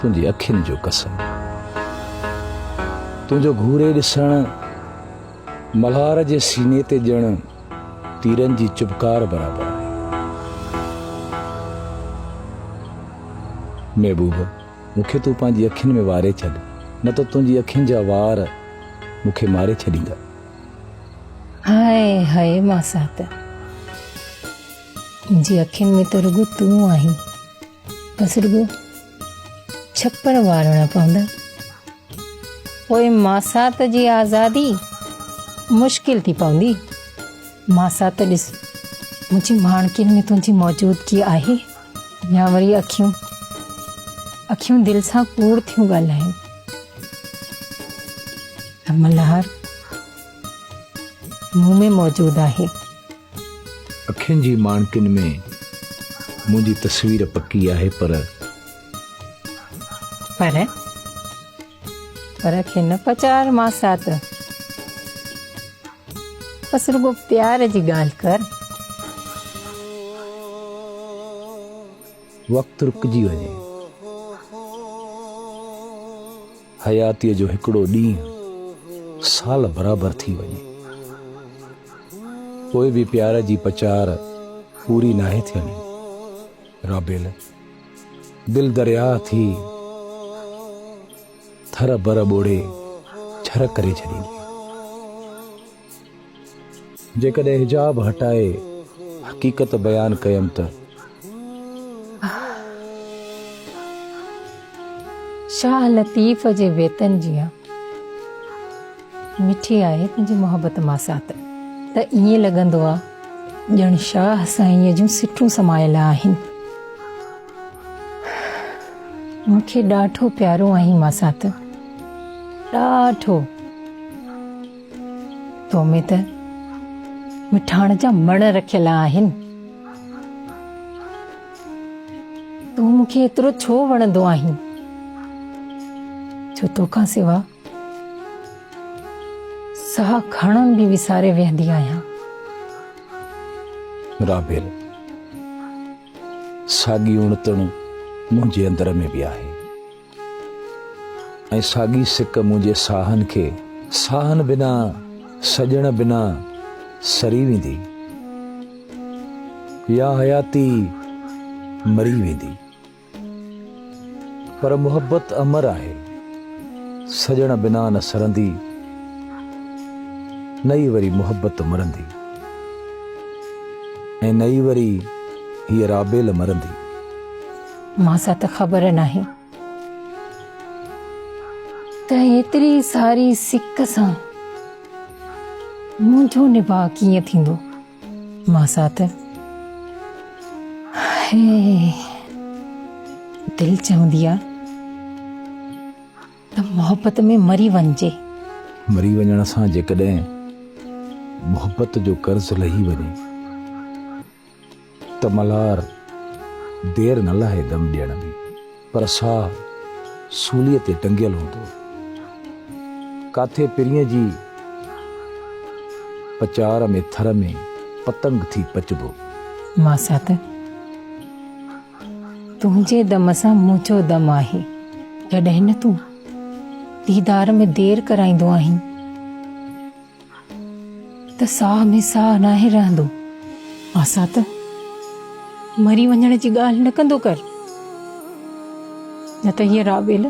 तुंहिंजी अखियुनि जो कसम, तुंहिंजो घूरे ॾिसण मल्हार जे सीने ते ॼण तीरनि जी चुबकार बराबरि आहे। महबूब, मूंखे तूं पंहिंजी अखियुनि में वारे छॾ, न त तुंहिंजी अखियुनि जा वार मूंखे मारे छॾींदा। हाय हाय मासात, मुंहिंजी अखियुनि में त रुॻो तूं आहीं, बसि रुॻो छप्पड़ वारणा पवंदा, पोइ मासात जी आज़ादी मुश्किल थी पवंदी। मासात ॾिस, मुंहिंजी माणकियुनि में तुंहिंजी मौजूदगी आहे या वरी अखियूं दिलि सां कूड़ थियूं ॻाल्हाइनि। मल्हार मूं में मौजूदु आहे। अखियुनि जी माणकियुनि में मुंहिंजी तस्वीर पकी आहे, पर खे न पचार मासात, बसि रुॻो प्यार जी ॻाल्हि कर। वक़्तु रुकिजी वञे, हयातीअ जो हिकिड़ो ॾींहुं साल बराबरि थी वञे, कोई बि प्यार जी पचार पूरी नाहे थियणी। राबेल, दिल दरिया थी थर बर ॿोड़े छर करे छॾींदी। जेकॾहिं हिजाब हटाए हक़ीक़त बयान कयमि त शाह लतीफ़ जे वेतन जी मिठी आहे तुंहिंजी मोहबत मासात, त ईअं लॻंदो आहे ॼण शाह साईंअ जूं सिठूं समायल आहिनि। मूंखे ॾाढो प्यारो आहीं मासात, ॾाढो। तो में त मिठाण जा मण रखियल आहिनि। तूं मूंखे एतिरो छो वणंदो आहीं, छो तोखां सिवा साह खणण बि विसारे वेहंदी आहियां। राबेल, साॻी उणतण मुंहिंजे अंदर में बि आहे, ऐं साॻी सिक मुंहिंजे साहनि खे साहनि बिना सजण बिना सरी वेंदी या हयाती मरी वेंदी। पर मुहबत अमर आहे, सजण बिना न सरंदी, नई वरी मुहबत मरंदी, ऐं नई वरी हीअ राबेल मरंदी। मासां त ख़बर नाहे त एतिरी सारी सिक सां मुंहिंजो निभाउ कीअं थींदो। मासां त दिलि चवंदी आहे त मोहबत में मरी वञिजे। मरी वञण सां जेकॾहिं मोहबत जो कर्ज़ लही वञे त मल्हार देर न लाहे दम ॾियण में, पर साह सूलीअ ते टंगियल हूंदो, काथे पिरीअ जी पचार में थर में पतंग थी पचबो। मासां त तुंहिंजे दम सां मुंहिंजो दम आहे, जॾहिं न तूं दीदार में देर कराईंदो आहीं त साह में साह नाहे रहंदो। मासां त मरी वञण जी ॻाल्हि न कंदो कर, न त हीअ राबेल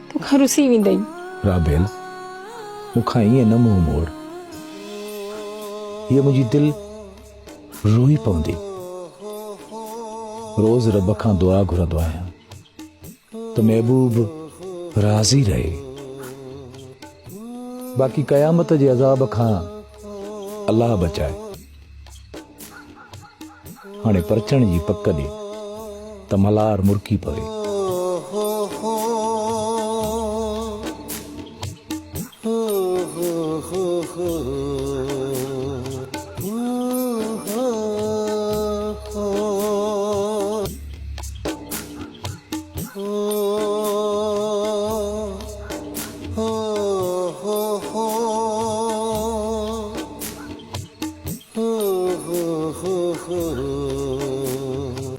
तोखां रुसी वेंदई। राबेल, मूंखां ईअं न मुंहुं मोड़, हीअ मुंहिंजी दिलि रोई पवंदी। रोज़ रब खां दुआ घुरंदो आहियां त महबूब राज़ी रहे, बाक़ी क़यामत जे अज़ाब खां अल्लाह बचाए। हाणे परचण जी पक ॾे त मल्हार मुरकी पवे। हो